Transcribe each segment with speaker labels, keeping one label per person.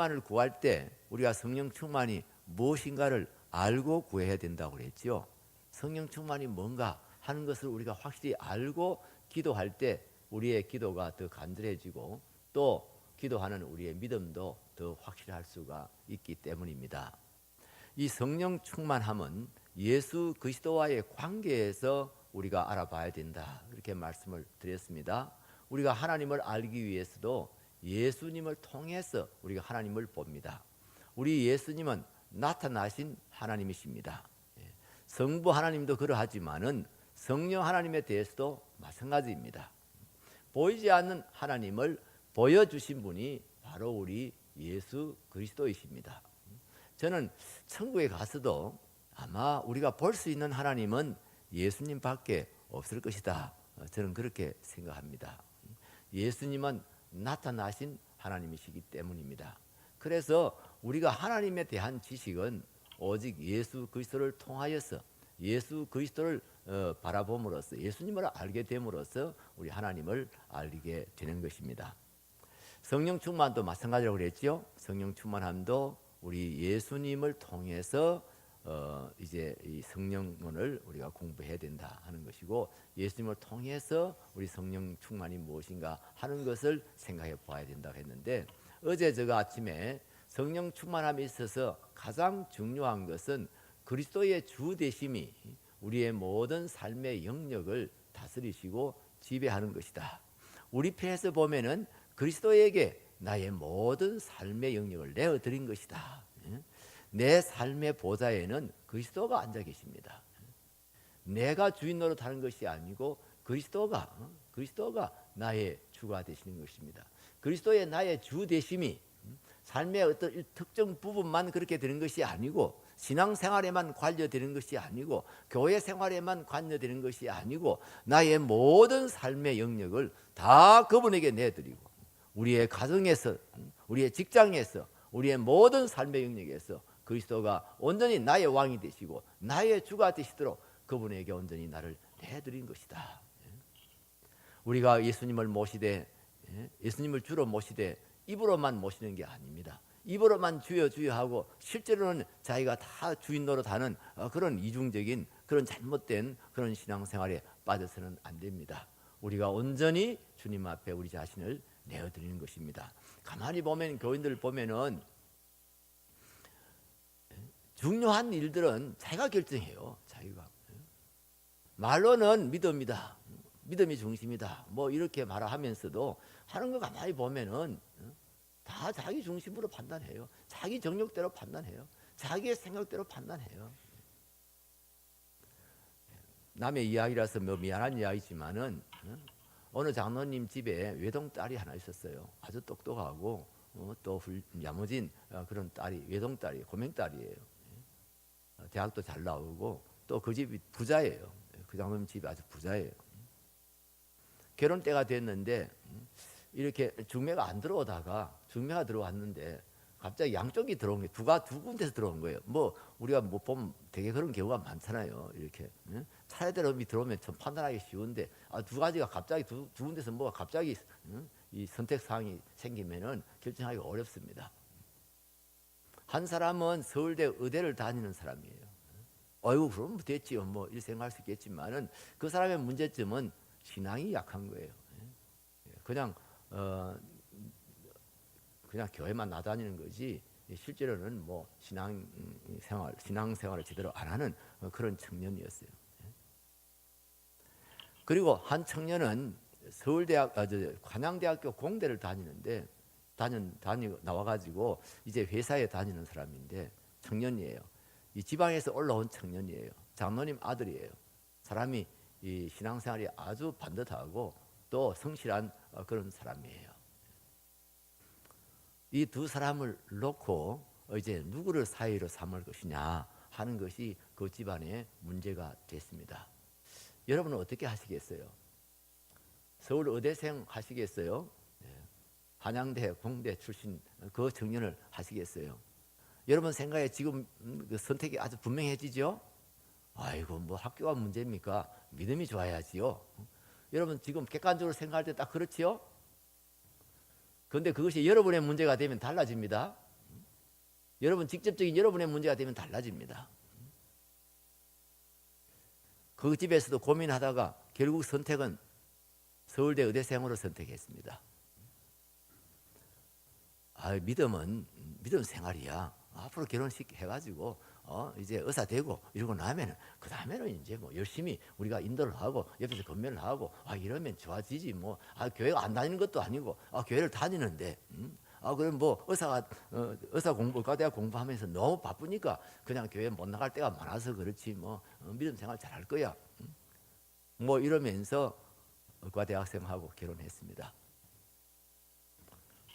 Speaker 1: 충만을 구할 때 우리가 성령 충만이 무엇인가를 알고 구해야 된다고 그랬죠. 성령 충만이 뭔가 하는 것을 우리가 확실히 알고 기도할 때 우리의 기도가 더 간절해지고 또 기도하는 우리의 믿음도 더 확실할 수가 있기 때문입니다. 이 성령 충만함은 예수 그리스도와의 관계에서 우리가 알아봐야 된다, 이렇게 말씀을 드렸습니다. 우리가 하나님을 알기 위해서도 예수님을 통해서 우리가 하나님을 봅니다. 우리 예수님은 나타나신 하나님이십니다. 성부 하나님도 그러하지만은 성령 하나님에 대해서도 마찬가지입니다. 보이지 않는 하나님을 보여주신 분이 바로 우리 예수 그리스도이십니다. 저는 천국에 가서도 아마 우리가 볼 수 있는 하나님은 예수님밖에 없을 것이다, 저는 그렇게 생각합니다. 예수님은 나타나신 하나님이시기 때문입니다. 그래서 우리가 하나님에 대한 지식은 오직 예수 그리스도를 통하여서 예수 그리스도를 바라봄으로써 예수님을 알게 됨으로써 우리 하나님을 알게 되는 것입니다. 성령 충만도 마찬가지라고 그랬죠. 성령 충만함도 우리 예수님을 통해서 이제 이 성령론을 우리가 공부해야 된다 하는 것이고, 예수님을 통해서 우리 성령 충만이 무엇인가 하는 것을 생각해 보아야 된다고 했는데, 어제 제가 아침에 성령 충만함에 있어서 가장 중요한 것은 그리스도의 주 되심이 우리의 모든 삶의 영역을 다스리시고 지배하는 것이다. 우리 편에서 보면은 그리스도에게 나의 모든 삶의 영역을 내어드린 것이다. 내 삶의 보좌에는 그리스도가 앉아 계십니다. 내가 주인 노릇하는 것이 아니고 그리스도가 나의 주가 되시는 것입니다. 그리스도의 나의 주 되심이 삶의 어떤 특정 부분만 그렇게 되는 것이 아니고, 신앙생활에만 관여되는 것이 아니고, 교회 생활에만 관여되는 것이 아니고, 나의 모든 삶의 영역을 다 그분에게 내드리고, 우리의 가정에서, 우리의 직장에서, 우리의 모든 삶의 영역에서 그리스도가 온전히 나의 왕이 되시고 나의 주가 되시도록 그분에게 온전히 나를 내드린 것이다. 우리가 예수님을 모시되, 예수님을 주로 모시되 입으로만 모시는 게 아닙니다. 입으로만 주여 주여 하고 실제로는 자기가 다 주인 노릇하는 그런 이중적인, 그런 잘못된 그런 신앙생활에 빠져서는 안 됩니다. 우리가 온전히 주님 앞에 우리 자신을 내어드리는 것입니다. 가만히 보면 교인들 보면은 중요한 일들은 자기가 결정해요. 자기가 말로는 믿음이다, 믿음이 중심이다, 뭐 이렇게 말하면서도 하는 거 가만히 보면은 다 자기 중심으로 판단해요. 자기 정욕대로 판단해요. 자기의 생각대로 판단해요. 남의 이야기라서 뭐 미안한 이야기지만은 어느 장로님 집에 외동딸이 하나 있었어요. 아주 똑똑하고 또 야무진 그런 딸이, 외동딸이, 고명딸이에요. 대학도 잘 나오고 또 그 집이 부자예요. 그 장로님 집이 아주 부자예요. 결혼 때가 됐는데 이렇게 중매가 안 들어오다가 중매가 들어왔는데 갑자기 양쪽이 들어온 게 두 군데서 들어온 거예요. 뭐 우리가 뭐 보면 되게 그런 경우가 많잖아요. 이렇게 차례대로 들어오면 좀 판단하기 쉬운데 두 가지가 갑자기 두 군데서 뭐가 갑자기 이 선택 사항이 생기면은 결정하기가 어렵습니다. 한 사람은 서울대 의대를 다니는 사람이에요. 어이구 그럼 됐지요, 뭐 이렇게 생각할 수 있겠지만은 그 사람의 문제점은 신앙이 약한 거예요. 그냥 교회만 나다니는 거지 실제로는 뭐 신앙생활을 제대로 안 하는 그런 청년이었어요. 그리고 한 청년은 관양대학교 공대를 다니는데 다니고 나와가지고 이제 회사에 다니는 사람인데 청년이에요. 이 지방에서 올라온 청년이에요. 장로님 아들이에요. 사람이 이 신앙생활이 아주 반듯하고 또 성실한 그런 사람이에요. 이 두 사람을 놓고 이제 누구를 사위로 삼을 것이냐 하는 것이 그 집안의 문제가 됐습니다. 여러분은 어떻게 하시겠어요? 서울 의대생 하시겠어요? 한양대 공대 출신 그 청년을 하시겠어요? 여러분 생각에 지금 그 선택이 아주 분명해지죠? 아이고 뭐 학교가 문제입니까? 믿음이 좋아야지요. 여러분 지금 객관적으로 생각할 때 딱 그렇지요? 그런데 그것이 여러분의 문제가 되면 달라집니다. 여러분 직접적인 여러분의 문제가 되면 달라집니다. 그 집에서도 고민하다가 결국 선택은 서울대 의대생으로 선택했습니다. 믿음은 믿음 생활이야. 앞으로 결혼식 해가지고 이제 의사 되고 이러고 나면은 그 다음에는 이제 뭐 열심히 우리가 인도를 하고 옆에서 건면을 하고 이러면 좋아지지 뭐. 교회가 안 다니는 것도 아니고 교회를 다니는데 그럼 뭐 의사 공부 의과대학 공부하면서 너무 바쁘니까 그냥 교회 못 나갈 때가 많아서 그렇지 뭐 믿음 생활 잘할 거야. 뭐 이러면서 의과대학생하고 결혼했습니다.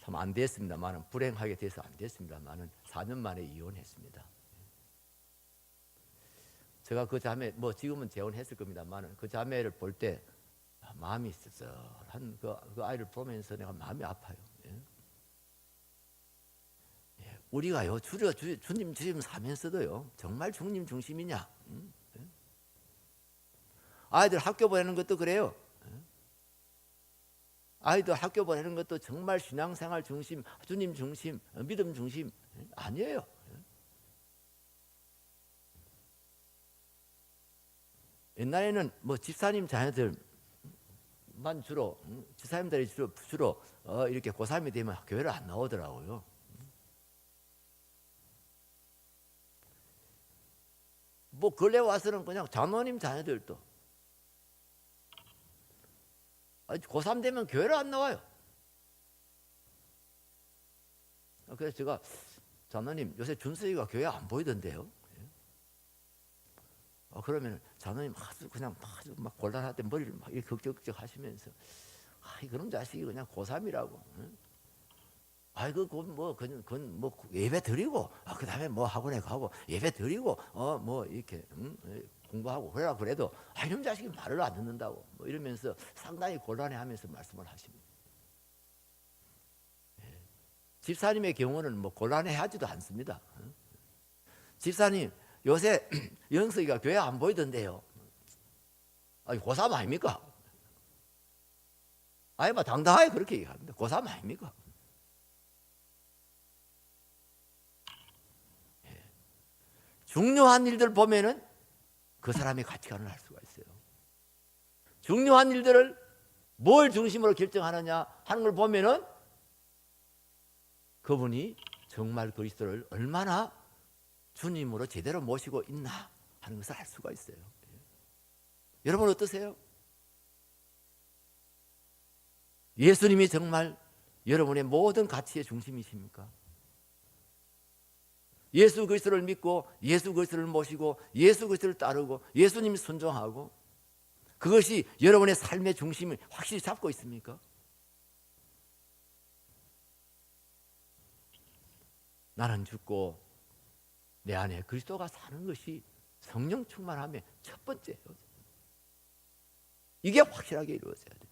Speaker 1: 참 안 됐습니다만은 불행하게 돼서 안 됐습니다만은 4년 만에 이혼했습니다. 제가 그 자매 뭐 지금은 재혼했을 겁니다만은 그 자매를 볼 때 마음이 씁쓸한 그 아이를 보면서 내가 마음이 아파요. 우리가요 주님 사면서도요 정말 주님 중심이냐? 아이들 학교 보내는 것도 그래요. 아이들 학교 보내는 것도 정말 신앙생활 중심, 주님 중심, 믿음 중심 아니에요. 옛날에는 뭐 집사님 자녀들만 주로 집사님들이 주로 이렇게 고3이 되면 교회를 안 나오더라고요. 뭐 근래 와서는 그냥 장로님 자녀들도 고3 되면 교회를 안 나와요. 그래서 제가 장로님 요새 준수이가 교회 안 보이던데요. 그러면 장로님 아주 막 곤란할 때 머리를 막 이렇게 걱정 하시면서 그런 자식이 그냥 고3이라고. 그건 뭐 예배 드리고 그 다음에 뭐 학원에 가고 예배 드리고 뭐 이렇게 공부하고 그래라 그래도 이런 자식이 말을 안 듣는다고 뭐 이러면서 상당히 곤란해하면서 말씀을 하십니다. 집사님의 경우는 뭐 곤란해하지도 않습니다. 집사님 요새 영석이가 교회 안 보이던데요. 고3 아닙니까? 뭐 당당하게 그렇게 얘기합니다. 고3 아닙니까? 중요한 일들 보면은 그 사람의 가치관을 알 수가 있어요. 중요한 일들을 뭘 중심으로 결정하느냐 하는 걸 보면은 그분이 정말 그리스도를 얼마나 주님으로 제대로 모시고 있나 하는 것을 알 수가 있어요. 여러분 어떠세요? 예수님이 정말 여러분의 모든 가치의 중심이십니까? 예수 그리스도를 믿고 예수 그리스도를 모시고 예수 그리스도를 따르고 예수님이 순종하고 그것이 여러분의 삶의 중심을 확실히 잡고 있습니까? 나는 죽고 내 안에 그리스도가 사는 것이 성령 충만함의 첫 번째예요. 이게 확실하게 이루어져야 돼요.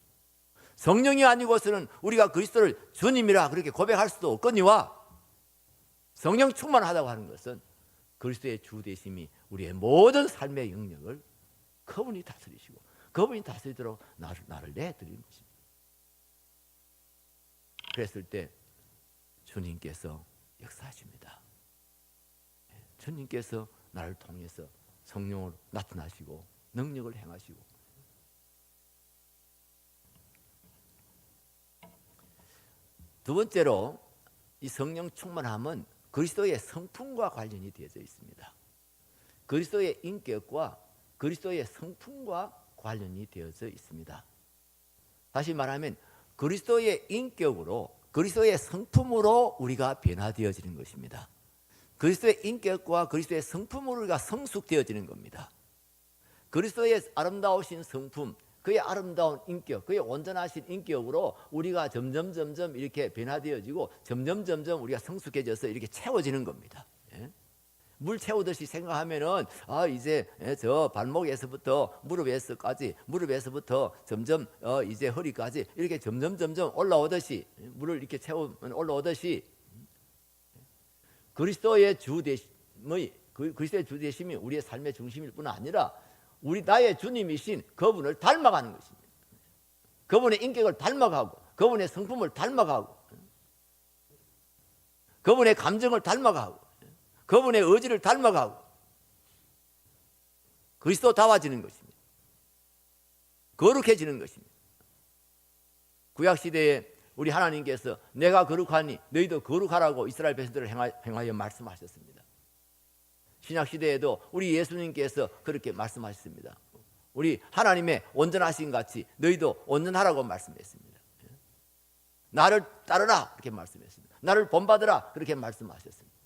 Speaker 1: 성령이 아니고서는 우리가 그리스도를 주님이라 그렇게 고백할 수도 없거니와 성령 충만하다고 하는 것은 그리스도의 주 되심이 우리의 모든 삶의 영역을 그분이 다스리시고 그분이 다스리도록 나를 내드리는 것입니다. 그랬을 때 주님께서 역사하십니다. 주님께서 나를 통해서 성령으로 나타나시고 능력을 행하시고 두 번째로 이 성령 충만함은 그리스도의 성품과 관련이 되어져 있습니다. 그리스도의 인격과 그리스도의 성품과 관련이 되어져 있습니다. 다시 말하면 그리스도의 인격으로 그리스도의 성품으로 우리가 변화되어지는 것입니다. 그리스도의 인격과 그리스도의 성품으로 우리가 성숙되어지는 겁니다. 그리스도의 아름다우신 성품, 그의 아름다운 인격, 그의 온전하신 인격으로 우리가 점점 이렇게 변화되어지고 점점 우리가 성숙해져서 이렇게 채워지는 겁니다. 물 채우듯이 생각하면은 이제 저 발목에서부터 무릎에서부터 점점 이제 허리까지 이렇게 점점 올라오듯이 물을 이렇게 채우면 올라오듯이 그리스도의 주 되심이 우리의 삶의 중심일 뿐 아니라 나의 주님이신 그분을 닮아가는 것입니다. 그분의 인격을 닮아가고 그분의 성품을 닮아가고 그분의 감정을 닮아가고 그분의 의지를 닮아가고 그리스도다워지는 것입니다. 거룩해지는 것입니다. 구약시대에 우리 하나님께서 내가 거룩하니 너희도 거룩하라고 이스라엘 백성들을 행하여 말씀하셨습니다. 신약시대에도 우리 예수님께서 그렇게 말씀하셨습니다. 우리 하나님의 온전하신 같이 너희도 온전하라고 말씀했습니다. 나를 따르라 그렇게 말씀했습니다. 나를 본받으라 그렇게 말씀하셨습니다.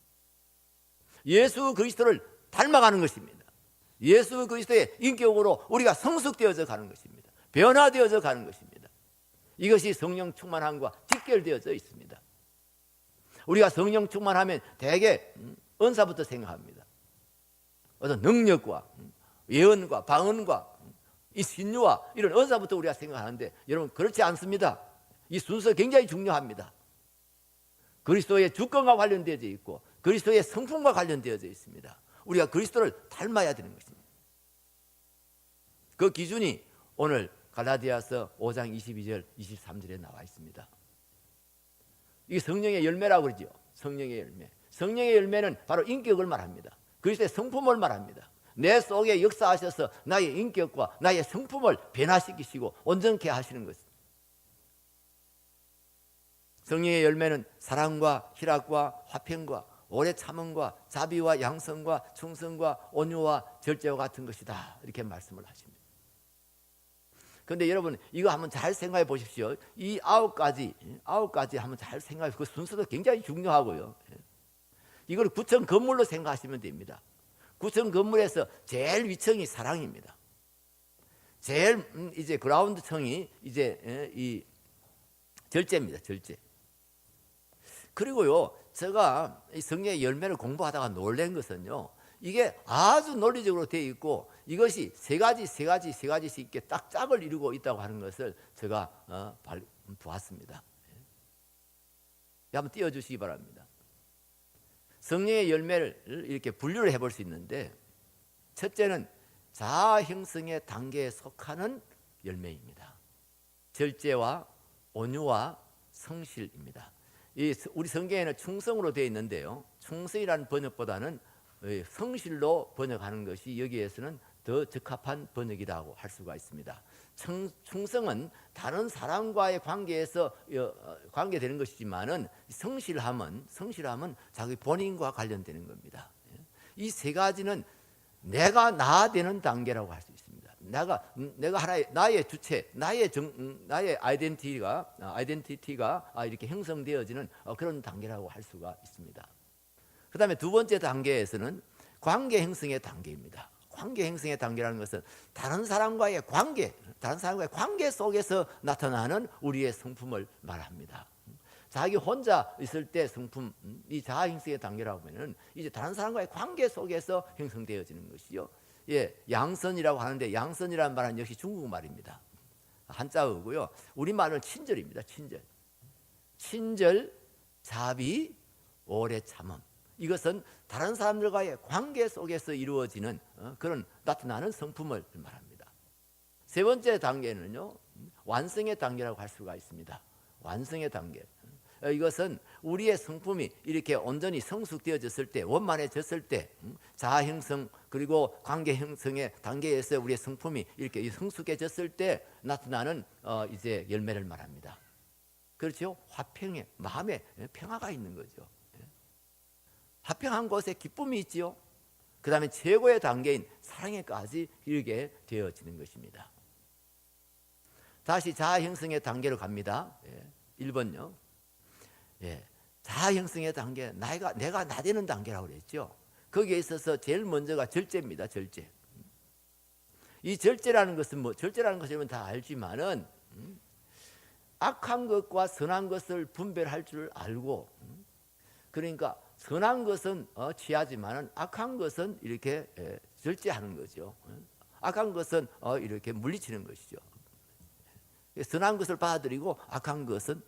Speaker 1: 예수 그리스도를 닮아가는 것입니다. 예수 그리스도의 인격으로 우리가 성숙되어져 가는 것입니다. 변화되어져 가는 것입니다. 이것이 성령 충만함과 직결되어져 있습니다. 우리가 성령 충만하면 대개 은사부터 생각합니다. 어떤 능력과 예언과 방언과 이 신유와 이런 은사부터 우리가 생각하는데 여러분 그렇지 않습니다. 이 순서 굉장히 중요합니다. 그리스도의 주권과 관련되어져 있고 그리스도의 성품과 관련되어져 있습니다. 우리가 그리스도를 닮아야 되는 것입니다. 그 기준이 오늘 갈라디아서 5장 22절 23절에 나와 있습니다. 이게 성령의 열매라고 그러죠. 성령의 열매. 성령의 열매는 바로 인격을 말합니다. 그리스도의 성품을 말합니다. 내 속에 역사하셔서 나의 인격과 나의 성품을 변화시키시고 온전케 하시는 것입니다. 성령의 열매는 사랑과 희락과 화평과 오래 참음과 자비와 양성과 충성과 온유와 절제와 같은 것이다 이렇게 말씀을 하십니다. 그런데 여러분 이거 한번 잘 생각해 보십시오. 이 아홉 가지 한번 잘 생각해. 그 순서도 굉장히 중요하고요. 이걸 구청 건물로 생각하시면 됩니다. 구청 건물에서 제일 위층이 사랑입니다. 제일 이제 그라운드 층이 이제 이 절제입니다. 절제. 그리고요, 제가 이 성령의 열매를 공부하다가 놀란 것은요, 이게 아주 논리적으로 되어 있고 이것이 세 가지씩 이렇게 딱 짝을 이루고 있다고 하는 것을 제가 보았습니다. 한번 띄워주시기 바랍니다. 성령의 열매를 이렇게 분류를 해볼 수 있는데 첫째는 자아 형성의 단계에 속하는 열매입니다. 절제와 온유와 성실입니다. 우리 성경에는 충성으로 되어 있는데요, 충성이라는 번역보다는 성실로 번역하는 것이 여기에서는 더 적합한 번역이라고 할 수가 있습니다. 충성은 다른 사람과의 관계에서 관계되는 것이지만은 성실함은 자기 본인과 관련되는 겁니다. 이 세 가지는 내가 나 되는 단계라고 할 수 있습니다. 내가 하나의 나의 주체, 나의 아이덴티티가 이렇게 형성되어지는 그런 단계라고 할 수가 있습니다. 그다음에 두 번째 단계에서는 관계 형성의 단계입니다. 관계 형성의 단계라는 것은 다른 사람과의 관계 속에서 나타나는 우리의 성품을 말합니다. 자기 혼자 있을 때 성품, 이 자아 형성의 단계라고 하면은 이제 다른 사람과의 관계 속에서 형성되어지는 것이요. 양선이라고 하는데 양선이라는 말은 역시 중국말입니다. 한자어고요. 우리말은 친절입니다. 친절, 자비, 오래 참음. 이것은 다른 사람들과의 관계 속에서 이루어지는 그런 나타나는 성품을 말합니다. 세 번째 단계는요, 완성의 단계라고 할 수가 있습니다. 완성의 단계. 이것은 우리의 성품이 이렇게 온전히 성숙되어졌을 때, 원만해졌을 때, 자아 형성 그리고 관계 형성의 단계에서 우리의 성품이 이렇게 성숙해졌을 때 나타나는 이제 열매를 말합니다. 그렇죠? 화평에, 마음에 평화가 있는 거죠. 화평한 곳에 기쁨이 있지요. 그 다음에 최고의 단계인 사랑에까지 이르게 되어지는 것입니다. 다시 자아 형성의 단계로 갑니다. 1번요. 자아 형성의 단계, 내가 나되는 단계라고 그랬죠. 거기에 있어서 제일 먼저가 절제입니다. 절제. 이 절제라는 것은 절제라는 것을 다 알지만은 악한 것과 선한 것을 분별할 줄 알고, 그러니까 선한 것은 취하지만은 악한 것은 이렇게 절제하는 거죠. 악한 것은 이렇게 물리치는 것이죠. 선한 것을 받아들이고 악한 것은,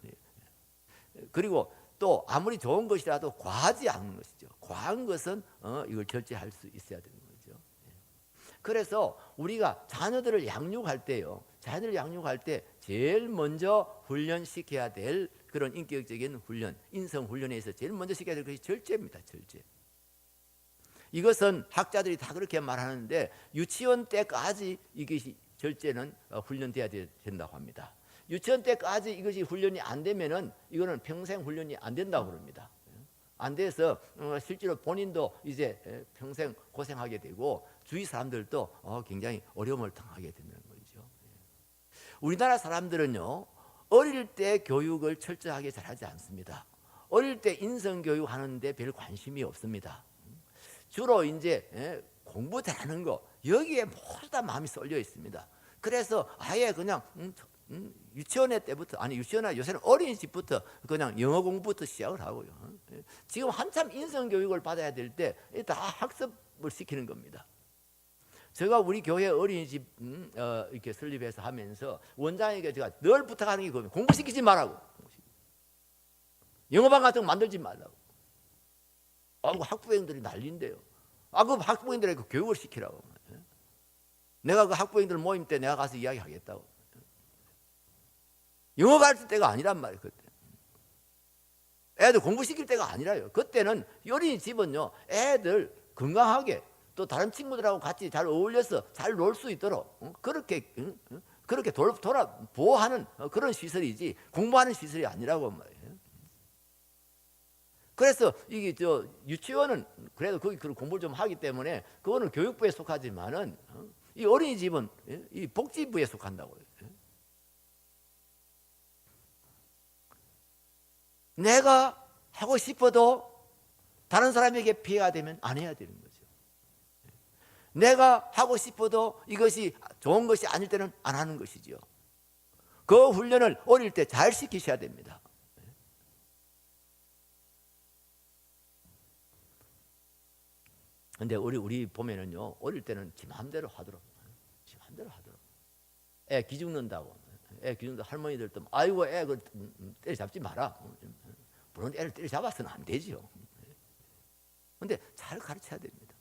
Speaker 1: 그리고 또 아무리 좋은 것이라도 과하지 않는 것이죠. 과한 것은 이걸 절제할 수 있어야 되는 거죠. 그래서 우리가 자녀들을 양육할 때요, 자녀들을 양육할 때 제일 먼저 훈련시켜야 될 그런 인격적인 훈련, 인성 훈련에서 제일 먼저 시켜야 될 것이 절제입니다. 절제. 이것은 학자들이 다 그렇게 말하는데 유치원 때까지 이것이 절제는 훈련돼야 된다고 합니다. 유치원 때까지 이것이 훈련이 안 되면은 이거는 평생 훈련이 안 된다고 그럽니다. 안 돼서 실제로 본인도 이제 평생 고생하게 되고 주위 사람들도 굉장히 어려움을 당하게 된다는 거죠. 우리나라 사람들은요, 어릴 때 교육을 철저하게 잘하지 않습니다. 어릴 때 인성교육 하는데 별 관심이 없습니다. 주로 이제 공부 잘하는 거 여기에 모두 다 마음이 쏠려 있습니다. 그래서 아예 그냥 유치원 때부터, 아니 유치원이나 요새는 어린이집부터 그냥 영어 공부부터 시작을 하고요. 지금 한참 인성교육을 받아야 될 때 다 학습을 시키는 겁니다. 제가 우리 교회 어린이집 이렇게 설립해서 하면서 원장에게 제가 늘 부탁하는 게 그겁니다. 공부시키지 말라고. 영어반 같은 거 만들지 말라고. 그 학부형들이 난리인데요. 그 학부형들에게 그 교육을 시키라고. 내가 그 학부형들 모임 때 내가 가서 이야기하겠다고. 영어 가르칠 때가 아니란 말이에요. 그때 애들 공부시킬 때가 아니라요. 그때는 어린이집은요, 애들 건강하게 또 다른 친구들하고 같이 잘 어울려서 잘 놀 수 있도록 그렇게 보호하는 그런 시설이지 공부하는 시설이 아니라고 말이에요. 그래서 이게 유치원은 그래도 거기 공부를 좀 하기 때문에 그거는 교육부에 속하지만은 이 어린이집은 이 복지부에 속한다고요. 내가 하고 싶어도 다른 사람에게 피해가 되면 안 해야 되는 거죠. 내가 하고 싶어도 이것이 좋은 것이 아닐 때는 안 하는 것이죠. 그 훈련을 어릴 때 잘 시키셔야 됩니다. 근데 우리 보면은요, 어릴 때는 지 마음대로 하도록. 애 기죽는다고. 애 기죽는다고 할머니들도 아이고 애 때려잡지 마라. 물론 애를 때려잡아서는 안 되죠. 근데 잘 가르쳐야 됩니다.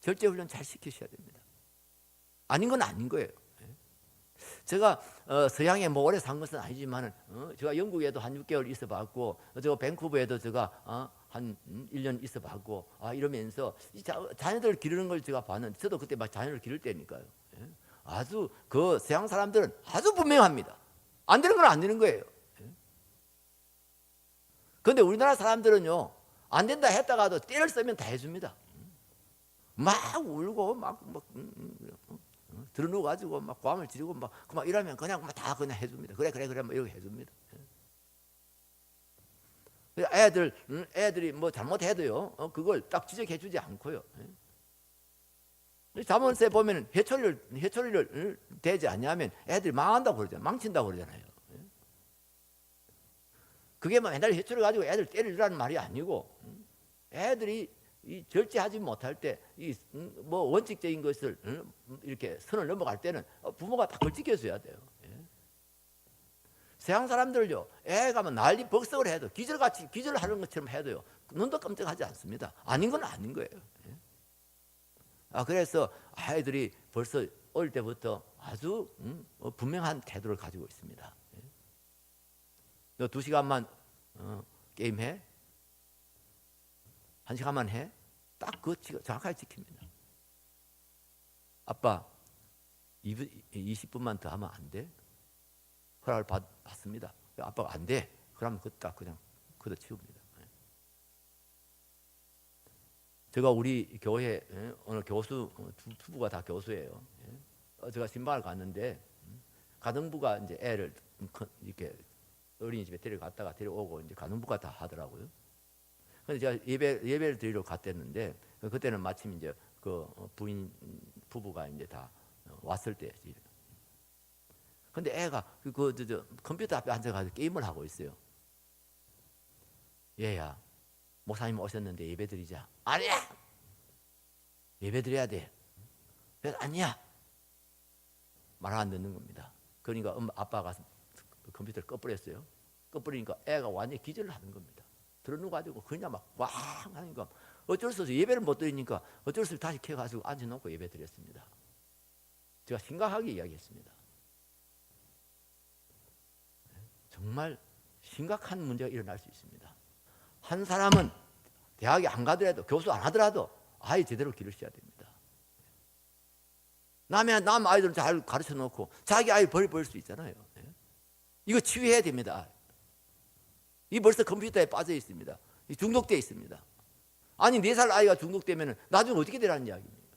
Speaker 1: 절제훈련 잘 시키셔야 됩니다. 아닌 건 아닌 거예요. 제가 서양에 오래 산 것은 아니지만 제가 영국에도 한 6개월 있어봤고 저 밴쿠버에도 제가 한 1년 있어봤고 이러면서 자녀들 기르는 걸 제가 봤는데 저도 그때 막 자녀를 기를 때니까요. 아주 그 서양 사람들은 아주 분명합니다. 안 되는 건 안 되는 거예요. 그런데 우리나라 사람들은요, 안 된다 했다가도 때를 쓰면 다 해줍니다. 막 울고 막 들어누워가지고 막 고함을 지르고 막 이러면 그냥 다 그냥 해줍니다. 그래 막 이렇게 해줍니다. 애들이 뭐 잘못해도요, 그걸 딱 지적해주지 않고요. 자문서에 보면 해초리를 대지 않냐면 애들이 망한다고 그러잖아요. 망친다고 그러잖아요. 그게 맨날 해초리 가지고 애들 때리라는 말이 아니고 애들이 절제하지 못할 때 원칙적인 것을 이렇게 선을 넘어갈 때는 부모가 다 걸치켜줘야 돼요. 서양 사람들요, 애가 난리 벅석을 해도 기절하는 것처럼 해도요, 눈도 깜짝하지 않습니다. 아닌 건 아닌 거예요. 그래서 아이들이 벌써 어릴 때부터 아주 분명한 태도를 가지고 있습니다. 너 2시간만 게임해? 1시간만 해? 딱 그거 정확하게 지킵니다. 아빠 20분만 더 하면 안 돼? 허락을 받습니다. 아빠가 안 돼. 그러면 그거 딱 그냥 걷어치웁니다. 제가 우리 교회 오늘 교수 두 부가 다 교수예요. 제가 신방을 갔는데 가정부가 이제 애를 이렇게 어린이집에 데려갔다가 데려오고 이제 가정부가 다 하더라고요. 근데 제가 예배를 드리러 갔댔는데 그때는 마침 이제 그 부부가 이제 다 왔을 때지. 근데 애가 컴퓨터 앞에 앉아가지고 게임을 하고 있어요. 얘야, 목사님 오셨는데 예배 드리자. 아니야! 예배 드려야 돼. 그래서 아니야! 말 안 듣는 겁니다. 그러니까 아빠가 컴퓨터를 꺼버렸어요. 꺼버리니까 애가 완전히 기절을 하는 겁니다. 들어누가지고 그냥 막 왕 하니까 어쩔 수 없이 예배를 못 드리니까 어쩔 수 없이 다시 켜가지고 앉혀놓고 예배 드렸습니다. 제가 심각하게 이야기했습니다. 정말 심각한 문제가 일어날 수 있습니다. 한 사람은 대학에 안 가더라도 교수 안 하더라도 아이 제대로 기르셔야 됩니다. 남 아이들은 잘 가르쳐 놓고 자기 아이 버릴 수 있잖아요. 이거 치유해야 됩니다. 이 벌써 컴퓨터에 빠져 있습니다. 중독되어 있습니다. 아니 4살 아이가 중독되면 나중에 어떻게 되라는 이야기입니까?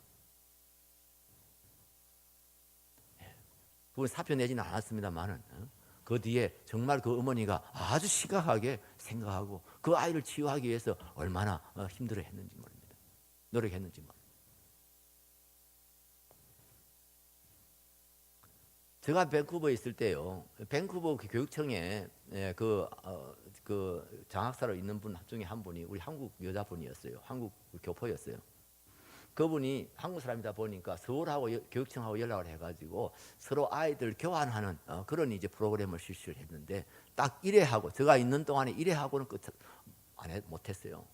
Speaker 1: 그건 사표 내지는 않았습니다만은 그 뒤에 정말 그 어머니가 아주 심각하게 생각하고 그 아이를 치유하기 위해서 얼마나 힘들어 했는지 모릅니다. 노력했는지 모릅니다. 제가 밴쿠버에 있을 때요, 밴쿠버 그 교육청에 그 장학사로 있는 분 중에 한 분이 우리 한국 여자분이었어요. 한국 교포였어요. 그분이 한국 사람이다 보니까 서울하고 교육청하고 연락을 해가지고 서로 아이들 교환하는 그런 이제 프로그램을 실시를 했는데 딱 1회하고 제가 있는 동안에 1회하고는 못했어요.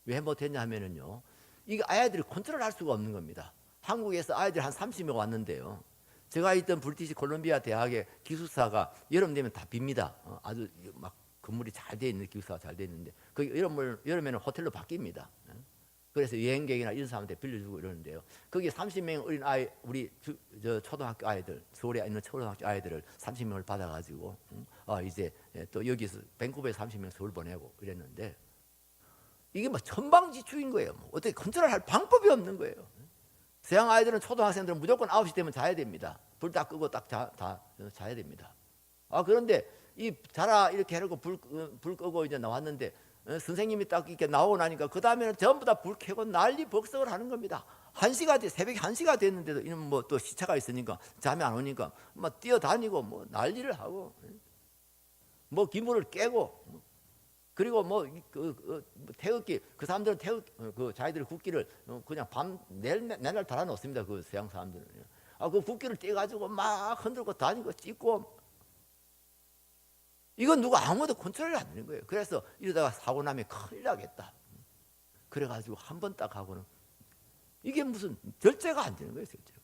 Speaker 1: 왜 못했냐 하면은요, 이게 아이들이 컨트롤할 수가 없는 겁니다. 한국에서 아이들 한 30명 왔는데요. 제가 있던 브리티시 콜롬비아 대학의 기숙사가 여름 되면 다 빕니다. 아주 막 건물이 잘 돼 있는 기숙사가 잘 돼 있는데 그 여름에는 호텔로 바뀝니다. 그래서 여행객이나 이런 사람한테 빌려주고 이러는데요. 거기 30명 어린 아이, 우리 초등학교 아이들, 서울에 있는 초등학교 아이들을 30명을 받아가지고 이제 또 여기서 밴쿠버에 30명 서울 보내고 이랬는데 이게 뭐 천방지축인 거예요. 뭐 어떻게 컨트롤할 방법이 없는 거예요. 서양 아이들은 초등학생들은 무조건 9시 되면 자야 됩니다. 불 다 끄고 딱 자야 됩니다. 그런데 이 자라 이렇게 해놓고 불 끄고 이제 나왔는데 선생님이 딱 이렇게 나오고 나니까 그 다음에는 전부 다 불 켜고 난리 법석을 하는 겁니다. 1시가 새벽 1시가 됐는데도 이는 뭐 또 시차가 있으니까 잠이 안 오니까 막 뛰어다니고 뭐 난리를 하고 뭐 기물을 깨고 그리고 태극기 그 사람들은 그 자기들 국기를 그냥 내날 달아놓습니다. 그 서양 사람들은 그 국기를 떼가지고 막 흔들고 다니고 찍고 이건 누가 아무도 컨트롤이 안 되는 거예요. 그래서 이러다가 사고 나면 큰일 나겠다. 그래가지고 한 번 딱 하고는 이게 무슨 절제가 안 되는 거예요. 절제가.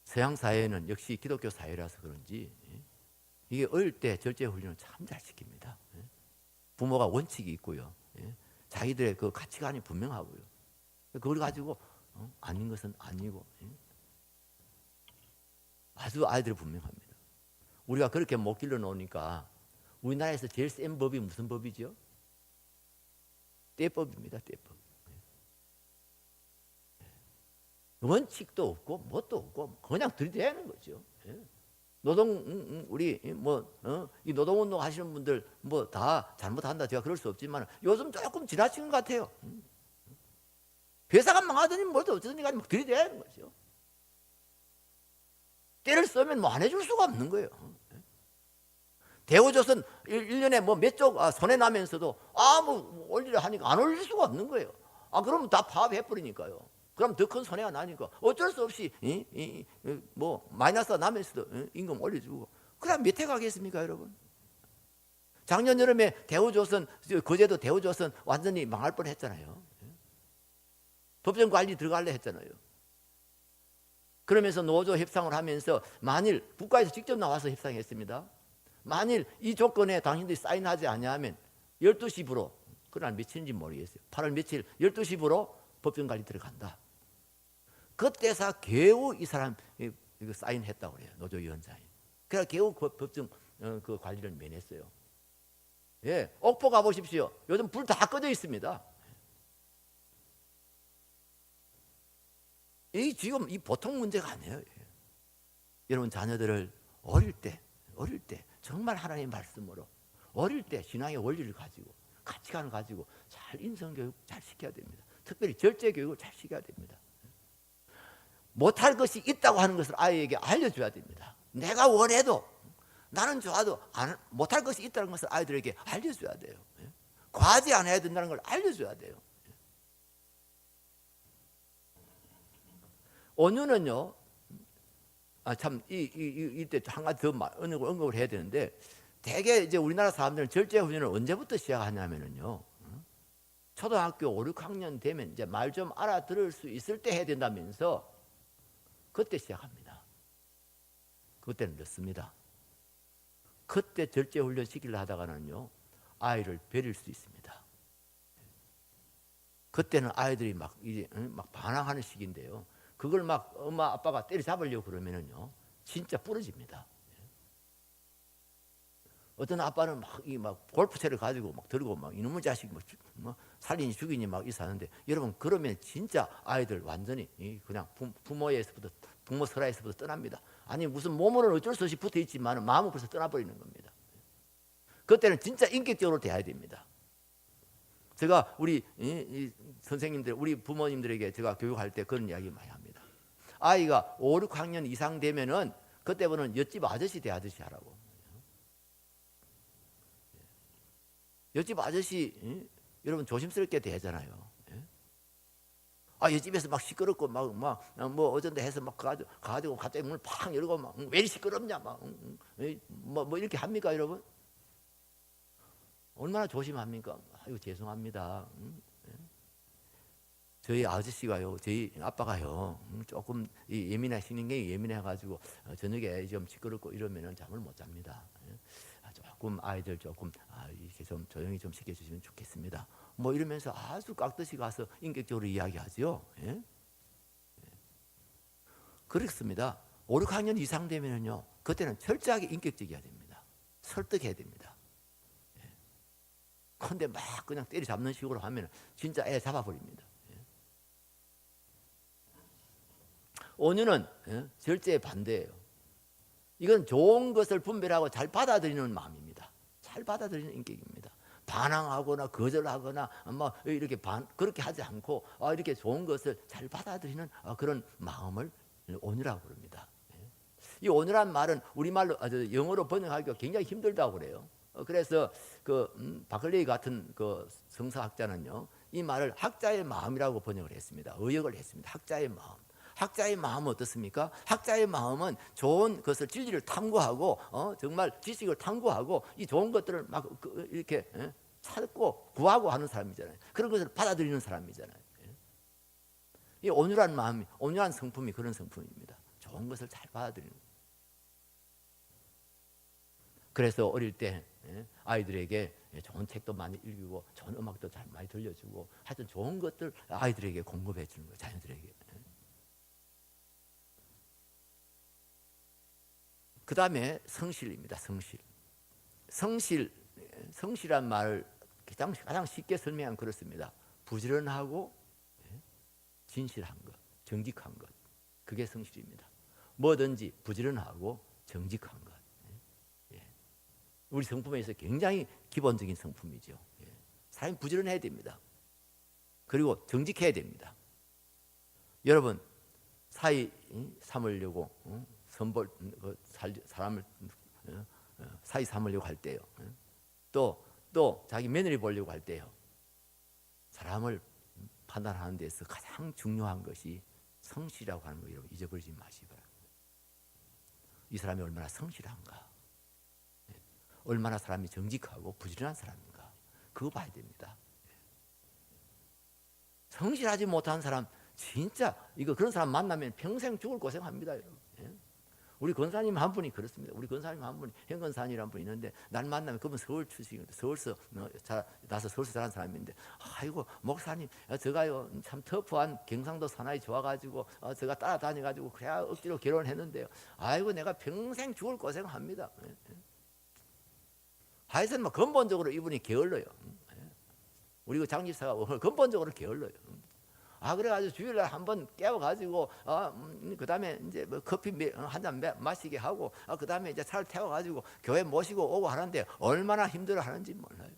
Speaker 1: 서양 사회는 역시 기독교 사회라서 그런지 이게 어릴 때 절제 훈련을 참 잘 시킵니다. 부모가 원칙이 있고요. 자기들의 그 가치관이 분명하고요. 그걸 가지고 아닌 것은 아니고 아주 아이들이 분명합니다. 우리가 그렇게 못 길러 놓으니까 우리나라에서 제일 센 법이 무슨 법이죠? 떼법입니다. 떼법. 원칙도 없고 뭣도 없고 그냥 들이대는 거죠. 우리 이 노동운동 하시는 분들 뭐 다 잘못한다 제가 그럴 수 없지만 요즘 조금 지나친 것 같아요. 회사가 망하더니 뭐도 어쩌더니 막 들이대는 거죠. 때를 쓰면 뭐 안 해줄 수가 없는 거예요. 대우조선 1년에 뭐 몇 쪽 손해 나면서도 뭐 올리려 하니까 안 올릴 수가 없는 거예요. 그러면 다 파업해 버리니까요. 그럼 더 큰 손해가 나니까 어쩔 수 없이 뭐 마이너스가 나면서도 임금 올려주고 그럼 몇 해 가겠습니까, 여러분? 작년 여름에 대우조선 거제도 대우조선 완전히 망할 뻔했잖아요. 법정 관리 들어갈래 했잖아요. 그러면서 노조 협상을 하면서 만일 국가에서 직접 나와서 협상했습니다. 만일 이 조건에 당신들이 사인하지 않냐면 12시부로 그날 며칠인지 모르겠어요. 8월 며칠 12시부로 법정 관리 들어간다. 그때서 겨우 이 사람 이거 사인했다고 그래요. 노조위원장이. 그래서 겨우 그 법정 그 관리를 면했어요. 옥포 가보십시오. 요즘 불 다 꺼져 있습니다. 이 지금 이 보통 문제가 아니에요. 여러분 자녀들을 어릴 때 정말 하나님의 말씀으로 어릴 때 신앙의 원리를 가지고 가치관을 가지고 잘 인성교육 잘 시켜야 됩니다. 특별히 절제교육을 잘 시켜야 됩니다. 못할 것이 있다고 하는 것을 아이에게 알려줘야 됩니다. 내가 원해도 나는 좋아도 못할 것이 있다는 것을 아이들에게 알려줘야 돼요. 과제 안 해야 된다는 걸 알려줘야 돼요. 온유는요, 이때 한 가지 더 언급을 해야 되는데, 대개 이제 우리나라 사람들은 절제 훈련을 언제부터 시작하냐면요, 초등학교 5, 6학년 되면 이제 말 좀 알아들을 수 있을 때 해야 된다면서, 그때 시작합니다. 그때는 늦습니다. 그때 절제 훈련 시키려 하다가는요, 아이를 버릴 수 있습니다. 그때는 아이들이 막 이제 막 반항하는 시기인데요. 그걸 막 엄마 아빠가 때려잡으려고 그러면은요, 진짜 부러집니다. 어떤 아빠는 막 골프채를 가지고 막 들고 막 이놈의 자식 뭐 살인이 죽이니 막 이사하는데, 여러분 그러면 진짜 아이들 완전히 그냥 부모에서부터 부모 설화에서부터 떠납니다. 아니 무슨 몸으로는 어쩔 수 없이 붙어 있지만 마음은 벌써 떠나버리는 겁니다. 그때는 진짜 인격적으로 대해야 됩니다. 제가 우리 이 선생님들, 우리 부모님들에게 제가 교육할 때 그런 이야기 많이 합니다. 아이가 5, 6학년 이상 되면은 그때부터는 옆집 아저씨 대하듯이 하라고. 옆집 아저씨 여러분 조심스럽게 대하잖아요. 옆집에서 막 시끄럽고 막 뭐 어쩐데 해서 막 가지고 갑자기 문을 팍 열고 막 왜 이렇게 시끄럽냐 뭐 이렇게 합니까 여러분? 얼마나 조심합니까? 아이고 죄송합니다. 저희 아저씨가요, 저희 아빠가요, 조금 예민하시는 게 예민해가지고 저녁에 좀 시끄럽고 이러면은 잠을 못 잡니다. 조금 아이들 조금 이렇게 좀 조용히 좀 시켜주시면 좋겠습니다. 뭐 이러면서 아주 깍듯이 가서 인격적으로 이야기하죠. 예? 그렇습니다. 5, 6학년 이상 되면은요, 그때는 철저하게 인격적이어야 됩니다. 설득해야 됩니다. 그런데 막 그냥 때려잡는 식으로 하면 진짜 애 잡아버립니다. 5년은 절제의 반대예요. 이건 좋은 것을 분별하고 잘 받아들이는 마음입니다. 잘 받아들이는 인격입니다. 반항하거나 거절하거나 뭐 이렇게 그렇게 하지 않고 이렇게 좋은 것을 잘 받아들이는 그런 마음을 온유라고 부릅니다. 이 온유란 말은 우리말로 영어로 번역하기가 굉장히 힘들다고 그래요. 그래서 그 바클레이 같은 그 성서학자는요, 이 말을 학자의 마음이라고 번역을 했습니다. 의역을 했습니다. 학자의 마음. 학자의 마음은 어떻습니까? 학자의 마음은 좋은 것을, 진리를 탐구하고 정말 지식을 탐구하고 이 좋은 것들을 막 이렇게 찾고 구하고 하는 사람이잖아요. 그런 것을 받아들이는 사람이잖아요. 이 온유한 마음이, 온유한 성품이 그런 성품입니다. 좋은 것을 잘 받아들이는. 그래서 어릴 때 아이들에게 좋은 책도 많이 읽고 좋은 음악도 잘 많이 들려주고 하여튼 좋은 것들 아이들에게 공급해 주는 거예요. 자녀들에게. 그 다음에 성실입니다. 성실한 말을 가장 쉽게 설명하면 그렇습니다. 부지런하고 진실한 것, 정직한 것, 그게 성실입니다. 뭐든지 부지런하고 정직한 것. 우리 성품에서 굉장히 기본적인 성품이죠. 사람이 부지런해야 됩니다. 그리고 정직해야 됩니다. 여러분 사이 삼으려고 사람을 사이 삼으려고 할 때요. 또 자기 며느리 보려고 할 때요. 사람을 판단하는 데서 가장 중요한 것이 성실이라고 하는 거 여러분 잊어버리지 마시기 바랍니다. 이 사람이 얼마나 성실한가, 얼마나 사람이 정직하고 부지런한 사람인가, 그거 봐야 됩니다. 성실하지 못한 사람 진짜 그런 사람 만나면 평생 죽을 고생합니다, 여러분. 우리 권사님 한 분이 그렇습니다. 우리 권사님 한 분이 현건사님이라는 분이 있는데 날 만나면 그분 서울 출신인데 서울서 자란 사람인데 아이고 목사님 제가요 참 터프한 경상도 사나이 좋아가지고 제가 따라다녀가지고 그래야 억지로 결혼했는데요. 아이고 내가 평생 죽을 고생합니다. 하여튼 뭐 근본적으로 이분이 게을러요. 우리 그 장집사가 근본적으로 게을러요. 그래가지고 주일날 한번 깨워가지고 그 다음에 이제 뭐 커피 한 잔 마시게 하고 그 다음에 이제 차를 태워가지고 교회 모시고 오고 하는데 얼마나 힘들어 하는지 몰라요.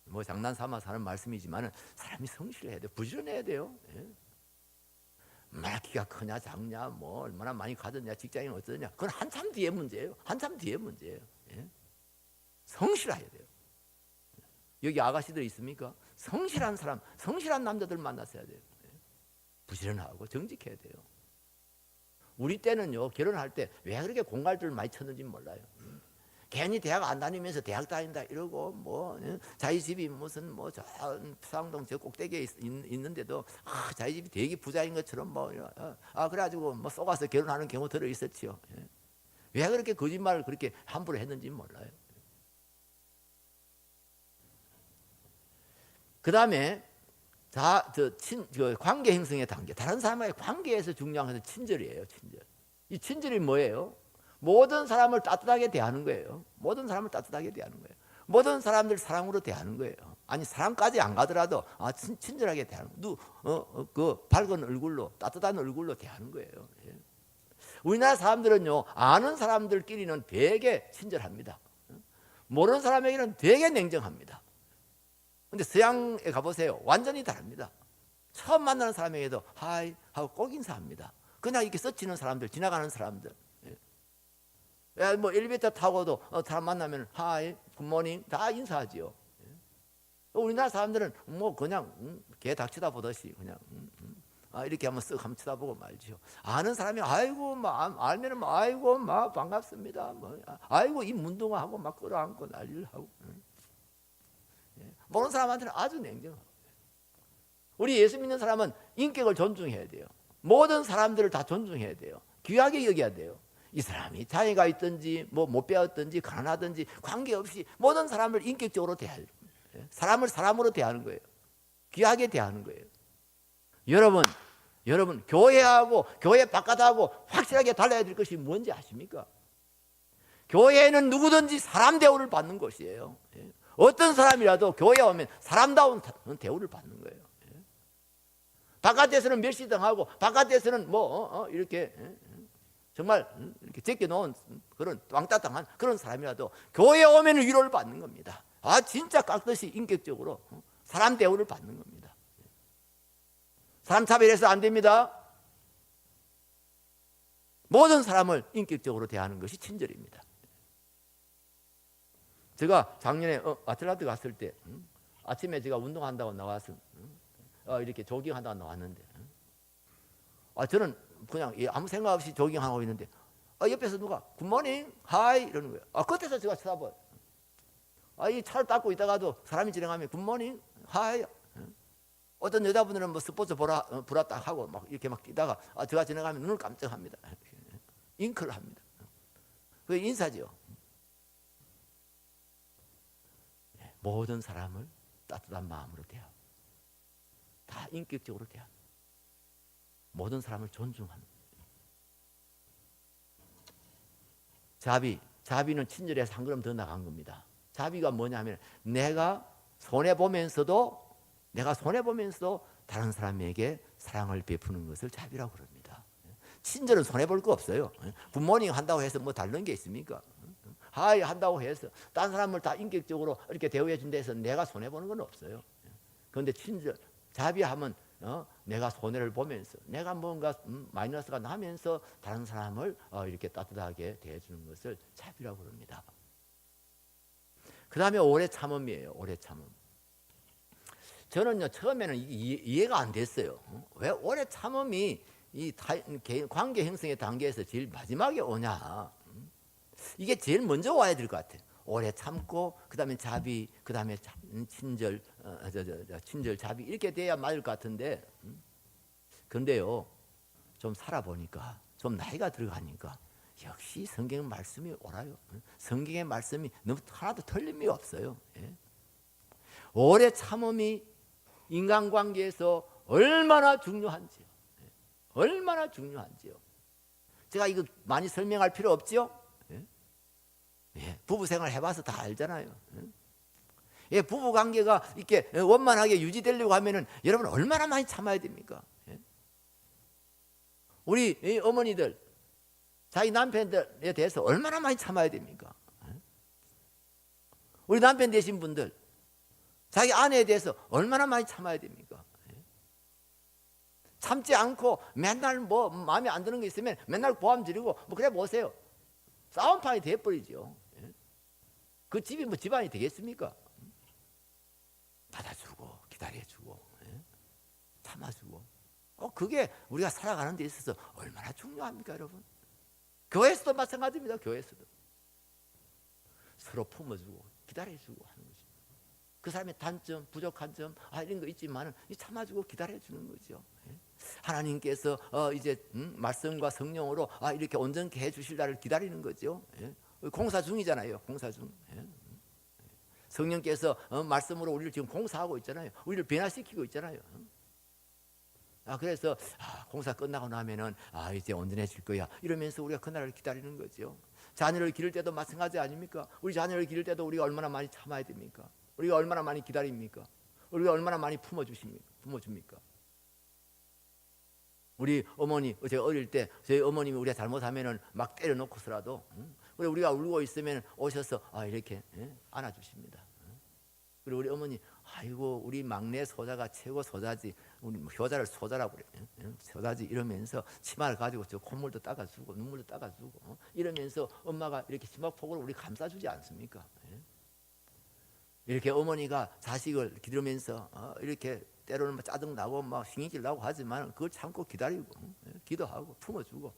Speaker 1: 뭐 장난 삼아 사는 말씀이지만은 사람이 성실해야 돼요. 부지런해야 돼요. 얼마나 키가 크냐 작냐 뭐 얼마나 많이 가졌냐 직장이 어떠냐 그건 한참 뒤에 문제예요. 한참 뒤에 문제예요. 성실해야 돼요. 여기 아가씨들 있습니까? 성실한 사람, 성실한 남자들 만났어야 돼요. 부지런하고 정직해야 돼요. 우리 때는요 결혼할 때 왜 그렇게 공갈들 많이 쳤는지 몰라요. 괜히 대학 안 다니면서 대학 다닌다 이러고 뭐 자기 집이 무슨 뭐 저 수상동 저 꼭대기에 있는데도 자기 집이 되게 부자인 것처럼 뭐 그래가지고 뭐 속아서 결혼하는 경우 들어 있었지요. 왜 그렇게 거짓말을 그렇게 함부로 했는지 몰라요. 그 다음에 관계 형성의 단계. 다른 사람과의 관계에서 중요한 것은 친절이에요. 친절. 이 친절이 뭐예요? 모든 사람을 따뜻하게 대하는 거예요. 모든 사람을 따뜻하게 대하는 거예요. 모든 사람들 사랑으로 대하는 거예요. 아니 사랑까지 안 가더라도 친절하게 대하는 거예요. 그 밝은 얼굴로 따뜻한 얼굴로 대하는 거예요. 예. 우리나라 사람들은요 아는 사람들끼리는 되게 친절합니다. 모르는 사람에게는 되게 냉정합니다. 근데 서양에 가보세요. 완전히 다릅니다. 처음 만나는 사람에게도 하이 하고 꼭 인사합니다. 그냥 이렇게 스치는 사람들, 지나가는 사람들. 예. 뭐 엘리베이터 타고도 사람 만나면 하이, 굿모닝 다 인사하지요. 예. 우리나라 사람들은 뭐 그냥 개 닥치다 보듯이 그냥 이렇게 한번 쓱 한번 쳐다보고 말지요. 아는 사람이 아이고 막 알면은 막 아이고 막 반갑습니다. 뭐 아이고 이 문둥아 하고 막 끌어안고 난리를 하고. 모르는 사람한테는 아주 냉정하고. 우리 예수 믿는 사람은 인격을 존중해야 돼요. 모든 사람들을 다 존중해야 돼요. 귀하게 여겨야 돼요. 이 사람이 장애가 있든지 뭐 못 배웠든지 가난하든지 관계없이 모든 사람을 인격적으로 대해야 돼요. 사람을 사람으로 대하는 거예요. 귀하게 대하는 거예요. 여러분 교회하고 교회 바깥하고 확실하게 달라야 될 것이 뭔지 아십니까? 교회는 누구든지 사람 대우를 받는 곳이에요. 어떤 사람이라도 교회에 오면 사람다운 대우를 받는 거예요. 바깥에서는 멸시당하고 바깥에서는 이렇게 정말 이렇게 제껴놓은 그런 왕따당한 그런 사람이라도 교회에 오면 위로를 받는 겁니다. 진짜 깍듯이 인격적으로 사람 대우를 받는 겁니다. 사람 차별해서 안 됩니다. 모든 사람을 인격적으로 대하는 것이 친절입니다. 제가 작년에 아틀란타 갔을 때 아침에 제가 운동한다고 나와서 이렇게 조깅한다고 나왔는데 저는 그냥 아무 생각 없이 조깅하고 있는데 옆에서 누가 굿모닝 하이 이러는 거예요. 그때서 제가 쳐다봐요. 이 차를 닦고 있다가도 사람이 지나가면 굿모닝 하이. 어떤 여자분들은 뭐 스포츠 보라 딱 하고 막 이렇게 막 뛰다가 제가 지나가면 눈을 깜짝합니다. 잉크를 합니다. 그게 인사죠. 모든 사람을 따뜻한 마음으로 대하고 다 인격적으로 대하고 모든 사람을 존중하는 자비는 친절에서 한 걸음 더 나간 겁니다. 자비가 뭐냐면 내가 손해보면서도 다른 사람에게 사랑을 베푸는 것을 자비라고 그럽니다. 친절은 손해볼 거 없어요. 굿모닝 한다고 해서 뭐 다른 게 있습니까? 하이 한다고 해서 다른 사람을 다 인격적으로 이렇게 대우해 준다 해서 내가 손해보는 건 없어요. 그런데 친절, 자비하면 내가 손해를 보면서 내가 뭔가 마이너스가 나면서 다른 사람을 이렇게 따뜻하게 대해주는 것을 자비라고 그럽니다. 그 다음에 오래 참음이에요. 오래 참음. 저는요 처음에는 이해가 안 됐어요. 왜 오래 참음이 이 관계 형성의 단계에서 제일 마지막에 오냐? 이게 제일 먼저 와야 될 것 같아요. 오래 참고 그다음에 자비, 그다음에 친절, 친절 자비 이렇게 돼야 맞을 것 같은데 그런데요 좀 살아보니까 좀 나이가 들어가니까 역시 성경 말씀이 옳아요. 성경의 말씀이 너무 하나도 틀림이 없어요. 오래 참음이 인간관계에서 얼마나 중요한지요. 얼마나 중요한지요. 제가 이거 많이 설명할 필요 없죠? 부부 생활 해봐서 다 알잖아요. 부부 관계가 이렇게 원만하게 유지되려고 하면은 여러분 얼마나 많이 참아야 됩니까? 우리 어머니들 자기 남편들에 대해서 얼마나 많이 참아야 됩니까? 우리 남편 되신 분들 자기 아내에 대해서 얼마나 많이 참아야 됩니까? 참지 않고 맨날 뭐 마음에 안 드는 게 있으면 맨날 고함 지르고 뭐 그래 보세요. 싸움판이 돼버리죠. 그 집이 뭐 집안이 되겠습니까? 받아주고 기다려주고 참아주고 그게 우리가 살아가는 데 있어서 얼마나 중요합니까 여러분? 교회에서도 마찬가지입니다. 교회에서도 서로 품어주고 기다려주고 하는 것입니다. 그 사람의 단점, 부족한 점, 이런 거 있지만은 참아주고 기다려주는 거죠. 하나님께서 이제 말씀과 성령으로 이렇게 온전케 해주실 날을 기다리는 거죠. 공사 중이잖아요. 공사 중. 성령께서 말씀으로 우리를 지금 공사하고 있잖아요. 우리를 변화시키고 있잖아요. 그래서 공사 끝나고 나면은 이제 온전해질 거야 이러면서 우리가 그날을 기다리는 거죠. 자녀를 기를 때도 마찬가지 아닙니까? 우리 자녀를 기를 때도 우리가 얼마나 많이 참아야 됩니까? 우리가 얼마나 많이 기다립니까? 우리가 얼마나 많이 품어줍니까? 우리 어머니, 제가 어릴 때 저희 어머님이 우리가 잘못하면은 막 때려놓고서라도 그리고 우리가 울고 있으면 오셔서 이렇게 안아주십니다. 그리고 우리 어머니, 아이고 우리 막내 소자가 최고 소자지, 우리 효자를 소자라고 그래요. 소자지 이러면서 치마를 가지고 저 콧물도 닦아주고 눈물도 닦아주고 이러면서 엄마가 이렇게 치마폭으로 우리 감싸주지 않습니까? 이렇게 어머니가 자식을 기르면서 이렇게 때로는 짜증 나고 막 신경질 나고 하지만 그걸 참고 기다리고 기도하고 품어주고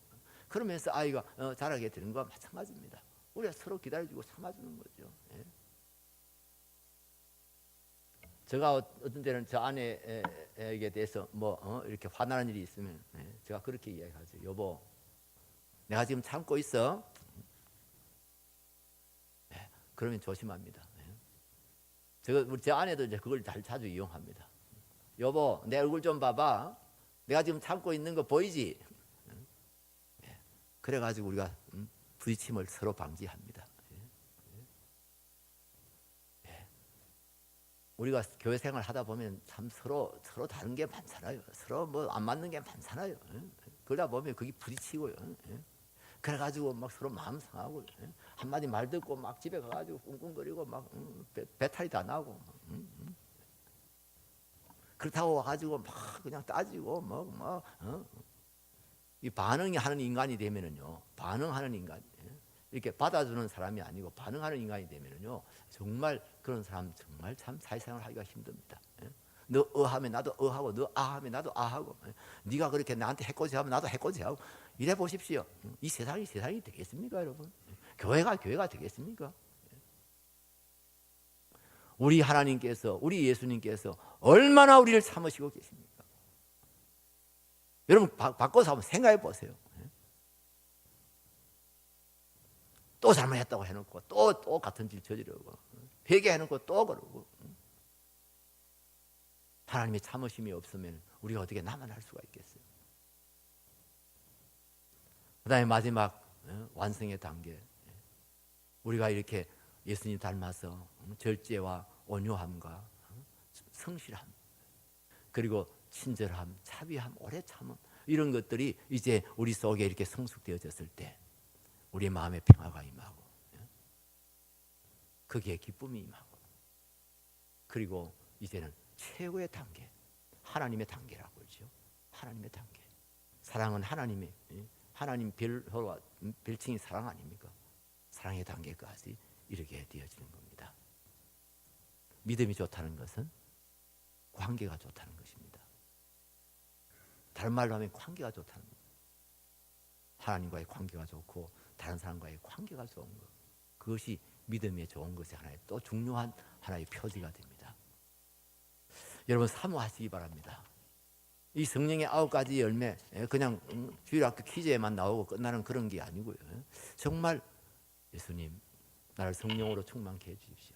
Speaker 1: 그러면서 아이가 자라게 되는 것과 마찬가지입니다. 우리가 서로 기다려주고 참아주는 거죠. 제가 어떤 때는 저 아내에게 대해서 이렇게 화나는 일이 있으면 제가 그렇게 이야기하죠. 여보, 내가 지금 참고 있어. 그러면 조심합니다. 제 아내도 이제 그걸 자주 이용합니다. 여보, 내 얼굴 좀 봐봐. 내가 지금 참고 있는 거 보이지? 그래가지고 우리가 부딪힘을 서로 방지합니다. 우리가 교회 생활 하다 보면 참 서로 다른 게 많잖아요. 서로 안 맞는 게 많잖아요. 그러다 보면 그게 부딪히고요. 그래가지고 막 서로 마음 상하고 한마디 말 듣고 막 집에 가가지고 꿍꿍거리고 막 배탈이 다 나고 그렇다고 와가지고 막 그냥 따지고 이 반응이 하는 인간이 되면은요, 반응하는 인간, 이렇게 받아주는 사람이 아니고 반응하는 인간이 되면은요, 정말 그런 사람 정말 참 사회생활 하기가 힘듭니다. 너 하면 나도 하고, 너 하면 나도 하고, 네가 그렇게 나한테 해코지하면 나도 해코지하고 이래 보십시오. 이 세상이 되겠습니까, 여러분? 교회가 되겠습니까? 우리 하나님께서, 우리 예수님께서 얼마나 우리를 참으시고 계십니까? 여러분 바꿔서 한번 생각해 보세요. 또 잘못했다고 해놓고 또 같은 질 저지르고 회개해놓고 또 그러고 하나님의 참으심이 없으면 우리가 어떻게 나만 할 수가 있겠어요? 그 다음에 마지막 완성의 단계, 우리가 이렇게 예수님 닮아서 절제와 온유함과 성실함 그리고 친절함, 차비함, 오래 참음 이런 것들이 이제 우리 속에 이렇게 성숙되어졌을 때 우리 마음에 평화가 임하고 거기에 기쁨이 임하고 그리고 이제는 최고의 단계, 하나님의 단계라고 그러죠. 하나님의 단계. 사랑은 하나님 별칭이 사랑 아닙니까? 사랑의 단계까지 이렇게 되어지는 겁니다. 믿음이 좋다는 것은 관계가 좋다는 것입니다. 다른 말로 하면 관계가 좋다는 것. 하나님과의 관계가 좋고 다른 사람과의 관계가 좋은 것. 그것이 믿음에 좋은 것이 하나의 또 중요한 하나의 표지가 됩니다. 여러분 사모하시기 바랍니다. 이 성령의 9가지 열매 그냥 주일학교 퀴즈에만 나오고 끝나는 그런 게 아니고요. 정말 예수님 나를 성령으로 충만케 해주십시오.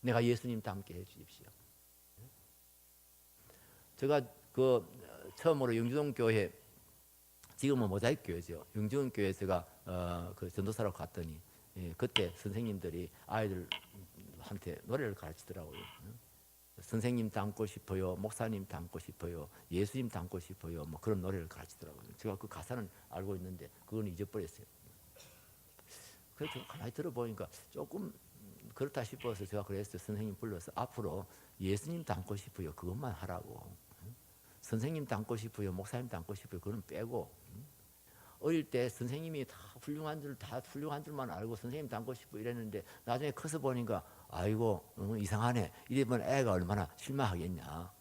Speaker 1: 내가 예수님 닮게 해주십시오. 제가 처음으로 영주동 교회, 지금은 모자이크 교회죠. 영주동 교회 제가 그 전도사로 갔더니 그때 선생님들이 아이들한테 노래를 가르치더라고요. 선생님 닮고 싶어요, 목사님 닮고 싶어요, 예수님 닮고 싶어요, 뭐 그런 노래를 가르치더라고요. 제가 그 가사는 알고 있는데 그건 잊어버렸어요. 그래서 가만히 들어보니까 조금 그렇다 싶어서 제가 그랬어요. 선생님 불러서 앞으로 예수님 닮고 싶어요 그것만 하라고. 선생님 닮고 싶어요, 목사님 닮고 싶어요 그건 빼고. 어릴 때 선생님이 다 훌륭한 줄만 알고 선생님 닮고 싶어 이랬는데 나중에 커서 보니까 아이고 이상하네. 이러면 애가 얼마나 실망하겠냐.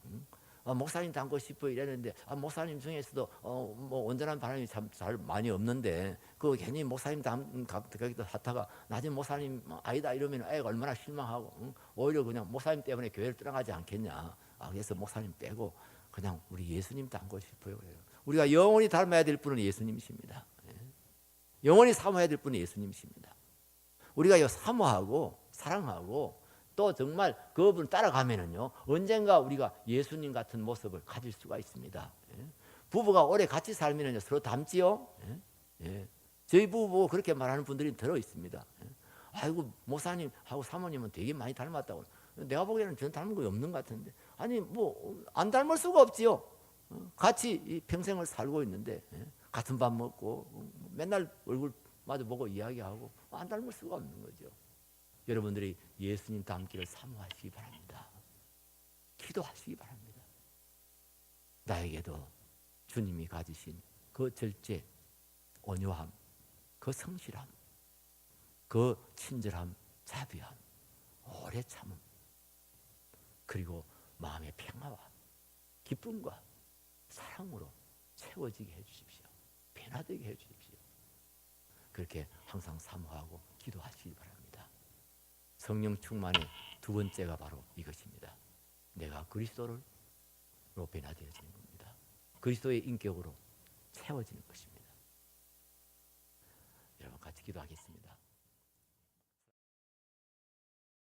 Speaker 1: 목사님 닮고 싶어 이랬는데 목사님 중에서도 뭐 온전한 바람이 참 잘 많이 없는데 그 괜히 목사님 닮기도 하다가 나중에 목사님 아니다 이러면 애가 얼마나 실망하고 응? 오히려 그냥 목사님 때문에 교회를 떠나가지 않겠냐. 그래서 목사님 빼고 그냥 우리 예수님 닮고 싶어요. 그래요. 우리가 영원히 닮아야 될 분은 예수님이십니다. 예. 영원히 사모해야 될 분은 예수님이십니다. 우리가 사모하고 사랑하고 또 정말 그분 따라가면은요 언젠가 우리가 예수님 같은 모습을 가질 수가 있습니다. 예. 부부가 오래 같이 살면은요 서로 닮지요. 예. 예. 저희 부부 그렇게 말하는 분들이 들어 있습니다. 예. 아이고 목사님하고 사모님은 되게 많이 닮았다고. 내가 보기에는 전 닮은 거 없는 것 같은데 아니 뭐 안 닮을 수가 없지요. 같이 평생을 살고 있는데 예. 같은 밥 먹고 맨날 얼굴 마주 보고 이야기하고 안 닮을 수가 없는 거죠. 여러분들이 예수님 닮기를 사모하시기 바랍니다. 기도하시기 바랍니다. 나에게도 주님이 가지신 그 절제, 온유함, 그 성실함, 그 친절함, 자비함, 오래 참음, 그리고 마음의 평화와 기쁨과 사랑으로 채워지게 해주십시오. 변화되게 해주십시오. 그렇게 항상 사모하고 기도하시기 바랍니다. 성령 충만의 두 번째가 바로 이것입니다. 내가 그리스도로 변화되어지는 겁니다. 그리스도의 인격으로 채워지는 것입니다. 여러분 같이 기도하겠습니다.